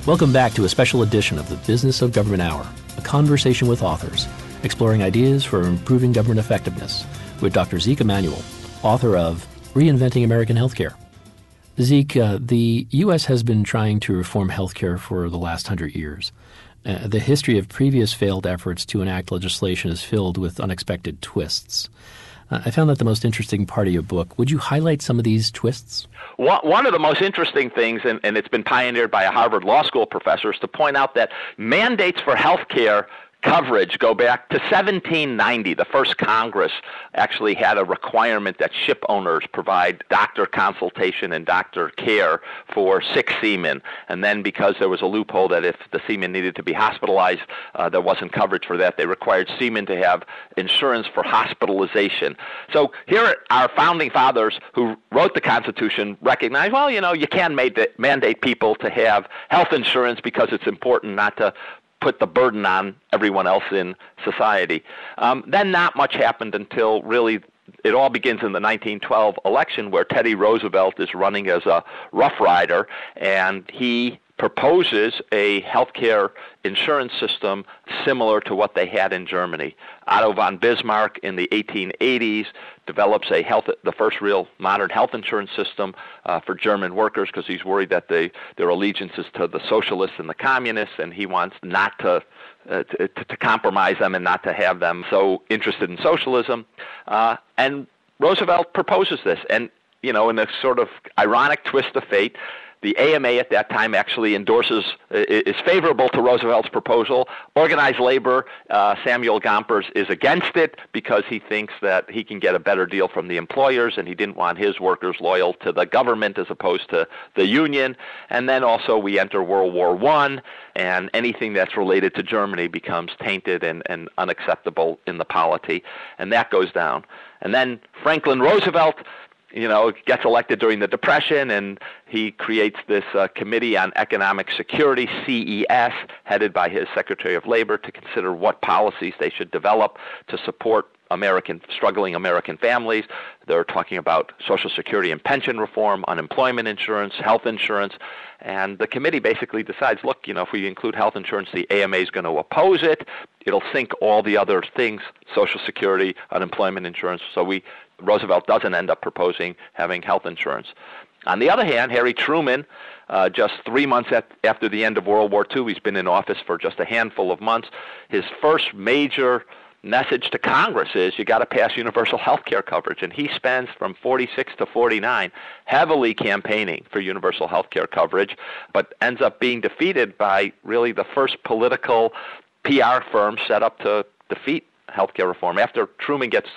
Welcome back to a special edition of the Business of Government Hour, a conversation with authors, exploring ideas for improving government effectiveness, with Dr. Zeke Emanuel, author of Reinventing American Healthcare. Zeke, the U.S. has been trying to reform healthcare for the last 100 years. The history of previous failed efforts to enact legislation is filled with unexpected twists. I found that the most interesting part of your book. Would you highlight some of these twists? One of the most interesting things, and it's been pioneered by a Harvard Law School professor, is to point out that mandates for health care coverage go back to 1790. The first Congress actually had a requirement that ship owners provide doctor consultation and doctor care for sick seamen. And then because there was a loophole that if the seaman needed to be hospitalized, there wasn't coverage for that, they required seamen to have insurance for hospitalization. So here our founding fathers who wrote the Constitution recognized, well, you can mandate people to have health insurance because it's important not to put the burden on everyone else in society. Then not much happened until really it all begins in the 1912 election where Teddy Roosevelt is running as a Rough Rider, and he proposes a healthcare insurance system similar to what they had in Germany. Otto von Bismarck in the 1880s develops the first real modern health insurance system for German workers because he's worried that their allegiance is to the socialists and the communists, and he wants not to compromise them and not to have them so interested in socialism. And Roosevelt proposes this, and in a sort of ironic twist of fate, the AMA at that time actually is favorable to Roosevelt's proposal. Organized labor, Samuel Gompers, is against it because he thinks that he can get a better deal from the employers, and he didn't want his workers loyal to the government as opposed to the union. And then also we enter World War I, and anything that's related to Germany becomes tainted and unacceptable in the polity, and that goes down. And then Franklin Roosevelt gets elected during the Depression, and he creates this Committee on Economic Security, CES, headed by his Secretary of Labor, to consider what policies they should develop to support struggling American families. They're talking about Social Security and pension reform, unemployment insurance, health insurance, and the committee basically decides, look, if we include health insurance, the AMA is going to oppose it. It'll sink all the other things, Social Security, unemployment insurance, so Roosevelt doesn't end up proposing having health insurance. On the other hand, Harry Truman, just 3 months after the end of World War II, he's been in office for just a handful of months, his first major message to Congress is you got to pass universal health care coverage, and he spends from 46 to 49 heavily campaigning for universal health care coverage, but ends up being defeated by really the first political PR firm set up to defeat health care reform. After Truman gets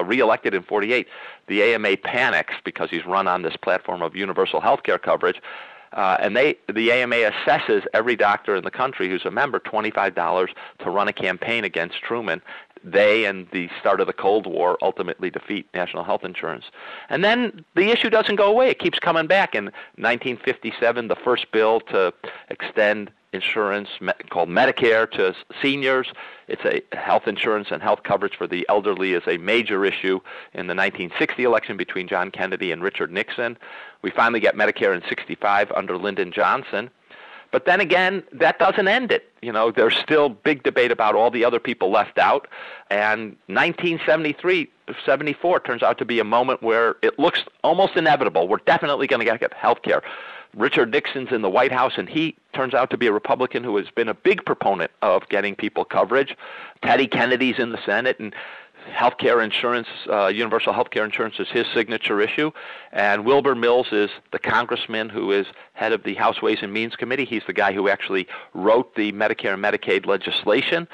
reelected in 48, the AMA panics because he's run on this platform of universal health care coverage, and the AMA assesses every doctor in the country who's a member $25 to run a campaign against Truman. They and the start of the Cold War ultimately defeat national health insurance. And then the issue doesn't go away. It keeps coming back. In 1957, the first bill to extend insurance called Medicare to seniors. It's a health insurance and health coverage for the elderly is a major issue in the 1960 election between John Kennedy and Richard Nixon. We finally get Medicare in 65 under Lyndon Johnson. But then again, that doesn't end it. There's still big debate about all the other people left out. And 1974 turns out to be a moment where it looks almost inevitable. We're definitely going to get health care. Richard Nixon's in the White House, and he turns out to be a Republican who has been a big proponent of getting people coverage. Teddy Kennedy's in the Senate, and healthcare insurance, universal healthcare insurance is his signature issue. And Wilbur Mills is the congressman who is head of the House Ways and Means Committee. He's the guy who actually wrote the Medicare and Medicaid legislation.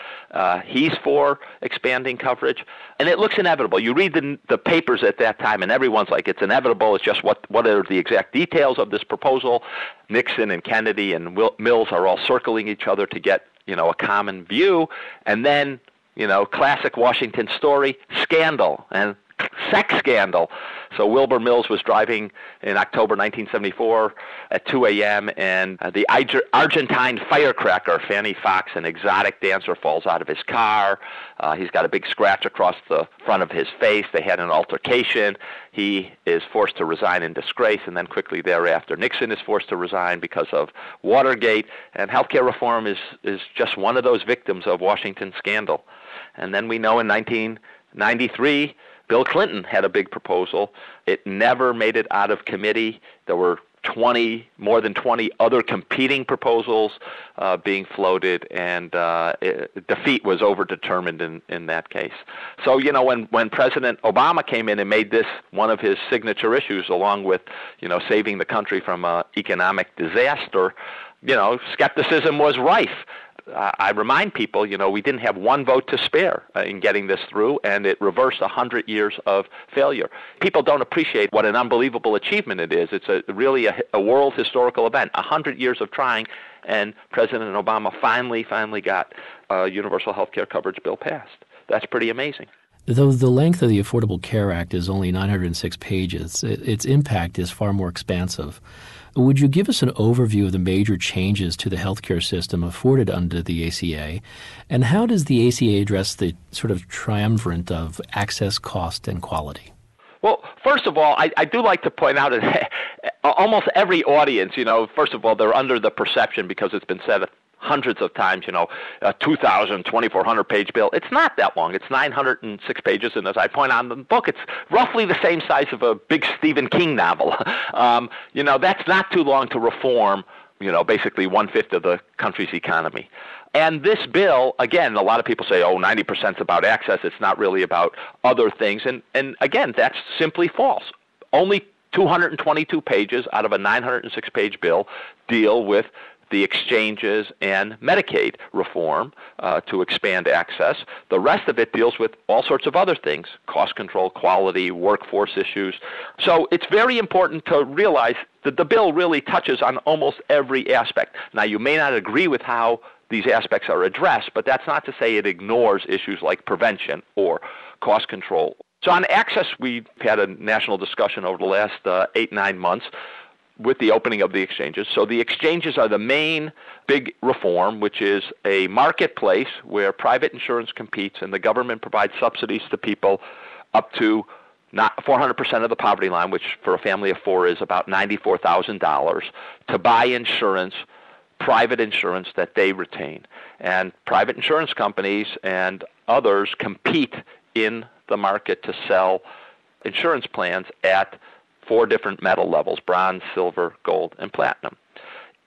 He's for expanding coverage. And it looks inevitable. You read the papers at that time, and everyone's like, it's inevitable. It's just what are the exact details of this proposal? Nixon and Kennedy and Mills are all circling each other to get, a common view. And then classic Washington story, scandal. And sex scandal. So Wilbur Mills was driving in October 1974 at 2 a.m. and the Argentine firecracker, Fanny Fox, an exotic dancer, falls out of his car. He's got a big scratch across the front of his face. They had an altercation. He is forced to resign in disgrace, and then quickly thereafter Nixon is forced to resign because of Watergate. And healthcare reform is just one of those victims of Washington scandal. And then we know in 1993, Bill Clinton had a big proposal. It never made it out of committee. There were more than 20 other competing proposals being floated, and defeat was overdetermined in that case. So, when President Obama came in and made this one of his signature issues, along with, saving the country from economic disaster, skepticism was rife. I remind people, we didn't have one vote to spare in getting this through, and it reversed 100 years of failure. People don't appreciate what an unbelievable achievement it is. It's really a world historical event, 100 years of trying, and President Obama finally got a universal health care coverage bill passed. That's pretty amazing. Though the length of the Affordable Care Act is only 906 pages, its impact is far more expansive. Would you give us an overview of the major changes to the healthcare system afforded under the ACA, and how does the ACA address the sort of triumvirate of access, cost, and quality? Well, first of all, I do like to point out that almost every audience, first of all, they're under the perception, because it's been said hundreds of times, a 2,000, 2,400-page bill. It's not that long. It's 906 pages, and as I point out in the book, it's roughly the same size of a big Stephen King novel. That's not too long to reform, basically 1/5 of the country's economy. And this bill, again, a lot of people say, 90% is about access. It's not really about other things. And again, that's simply false. Only 222 pages out of a 906-page bill deal with the exchanges and Medicaid reform to expand access. The rest of it deals with all sorts of other things, cost control, quality, workforce issues. So it's very important to realize that the bill really touches on almost every aspect. Now, you may not agree with how these aspects are addressed, but that's not to say it ignores issues like prevention or cost control. So on access, we've had a national discussion over the last 8-9 months with the opening of the exchanges. So the exchanges are the main big reform, which is a marketplace where private insurance competes and the government provides subsidies to people up to not 400% of the poverty line, which for a family of 4 is about $94,000, to buy insurance, private insurance that they retain. And private insurance companies and others compete in the market to sell insurance plans at 4 different metal levels: bronze, silver, gold, and platinum.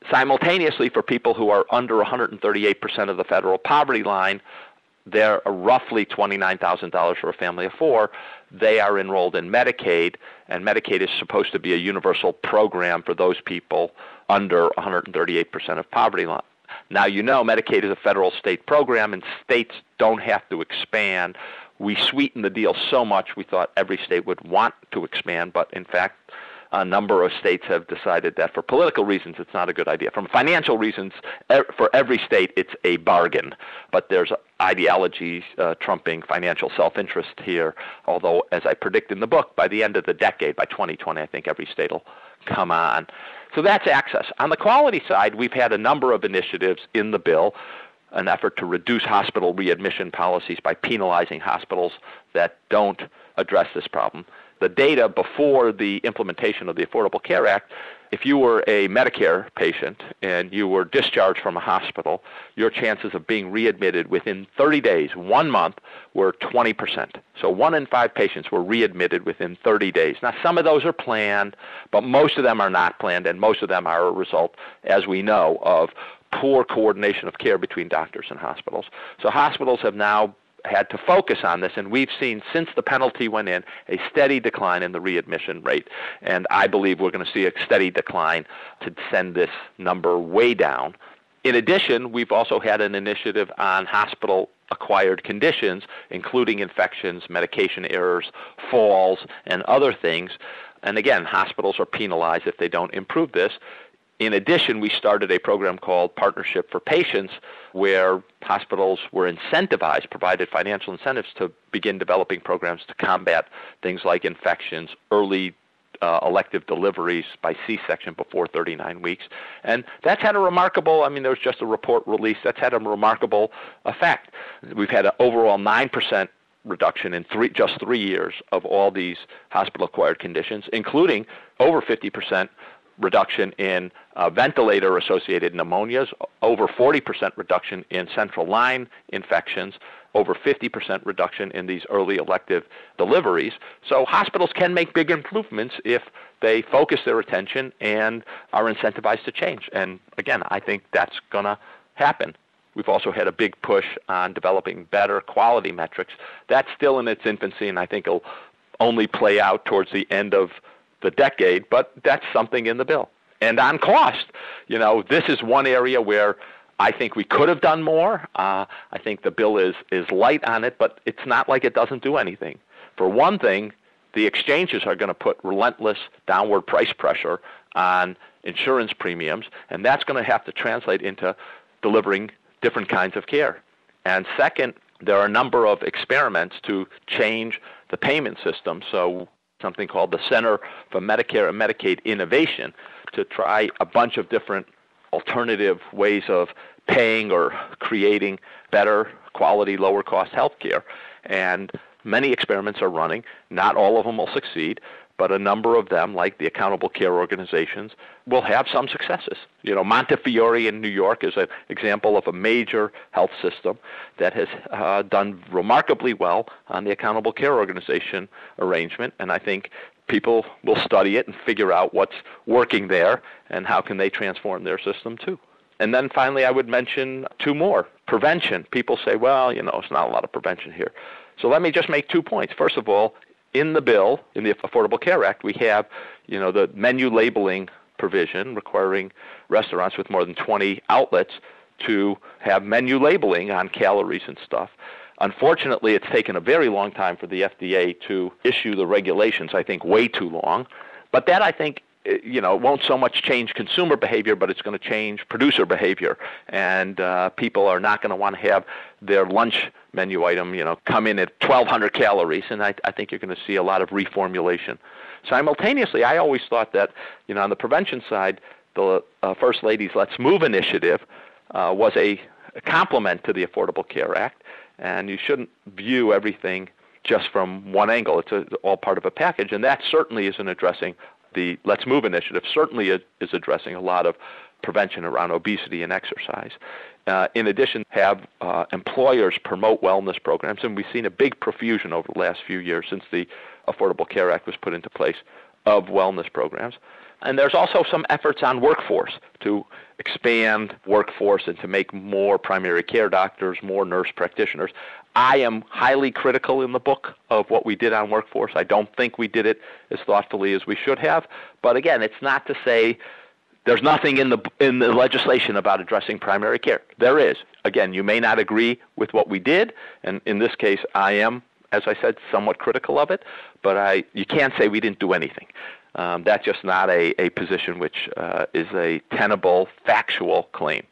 Simultaneously, for people who are under 138% of the federal poverty line, they're roughly $29,000 for a family of 4. They are enrolled in Medicaid, and Medicaid is supposed to be a universal program for those people under 138% of poverty line. Now, Medicaid is a federal state program, and states don't have to expand. We sweetened the deal so much we thought every state would want to expand, but in fact, a number of states have decided that for political reasons it's not a good idea. From financial reasons, for every state it's a bargain, but there's ideologies trumping financial self-interest here, although, as I predict in the book, by the end of the decade, by 2020, I think every state will come on. So that's access. On the quality side, we've had a number of initiatives in the bill, an effort to reduce hospital readmission policies by penalizing hospitals that don't address this problem. The data before the implementation of the Affordable Care Act, if you were a Medicare patient and you were discharged from a hospital, your chances of being readmitted within 30 days, 1 month, were 20%. So 1 in 5 patients were readmitted within 30 days. Now, some of those are planned, but most of them are not planned, and most of them are a result, as we know, of poor coordination of care between doctors and hospitals. So hospitals have now had to focus on this, and we've seen, since the penalty went in, a steady decline in the readmission rate. And I believe we're going to see a steady decline to send this number way down. In addition, we've also had an initiative on hospital-acquired conditions, including infections, medication errors, falls, and other things. And again, hospitals are penalized if they don't improve this. In addition, we started a program called Partnership for Patients, where hospitals were incentivized, provided financial incentives to begin developing programs to combat things like infections, early elective deliveries by C-section before 39 weeks. And that's had a remarkable, there was just a report released, that's had a remarkable effect. We've had an overall 9% reduction in just 3 years of all these hospital-acquired conditions, including over 50% reduction in ventilator-associated pneumonias, over 40% reduction in central line infections, over 50% reduction in these early elective deliveries. So hospitals can make big improvements if they focus their attention and are incentivized to change. And again, I think that's going to happen. We've also had a big push on developing better quality metrics. That's still in its infancy, and I think it'll only play out towards the end of the decade, but that's something in the bill. And on cost, this is one area where I think we could have done more. I think the bill is light on it, but it's not like it doesn't do anything. For one thing, the exchanges are going to put relentless downward price pressure on insurance premiums, and that's going to have to translate into delivering different kinds of care. And second, there are a number of experiments to change the payment system. So something called the Center for Medicare and Medicaid Innovation to try a bunch of different alternative ways of paying or creating better quality, lower cost health care. And many experiments are running. Not all of them will succeed, but a number of them, like the accountable care organizations, will have some successes. Montefiore in New York is an example of a major health system that has done remarkably well on the accountable care organization arrangement, and I think people will study it and figure out what's working there and how can they transform their system too. And then finally, I would mention two more. Prevention. People say, well, it's not a lot of prevention here. So let me just make 2 points. First of all, in the bill, in the Affordable Care Act, we have, the menu labeling provision requiring restaurants with more than 20 outlets to have menu labeling on calories and stuff. Unfortunately, it's taken a very long time for the FDA to issue the regulations, I think way too long. But that, I think, it won't so much change consumer behavior, but it's going to change producer behavior. And people are not going to want to have their lunch menu item, come in at 1,200 calories. And I think you're going to see a lot of reformulation. Simultaneously, I always thought that, on the prevention side, the First Lady's Let's Move initiative was a complement to the Affordable Care Act. And you shouldn't view everything just from one angle. It's all part of a package. And that certainly isn't addressing the Let's Move initiative, certainly is addressing a lot of prevention around obesity and exercise. In addition, have employers promote wellness programs, and we've seen a big profusion over the last few years since the Affordable Care Act was put into place of wellness programs. And there's also some efforts on workforce to expand workforce and to make more primary care doctors, more nurse practitioners. I am highly critical in the book of what we did on workforce. I don't think we did it as thoughtfully as we should have. But again, it's not to say there's nothing in the legislation about addressing primary care. There is. Again, you may not agree with what we did, and in this case, I am, as I said, somewhat critical of it. But you can't say we didn't do anything. That's just not a position which is a tenable, factual claim.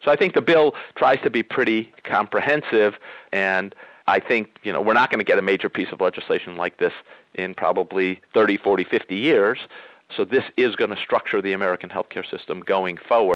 So I think the bill tries to be pretty comprehensive, and I think we're not going to get a major piece of legislation like this in probably 30, 40, 50 years. So this is going to structure the American healthcare system going forward.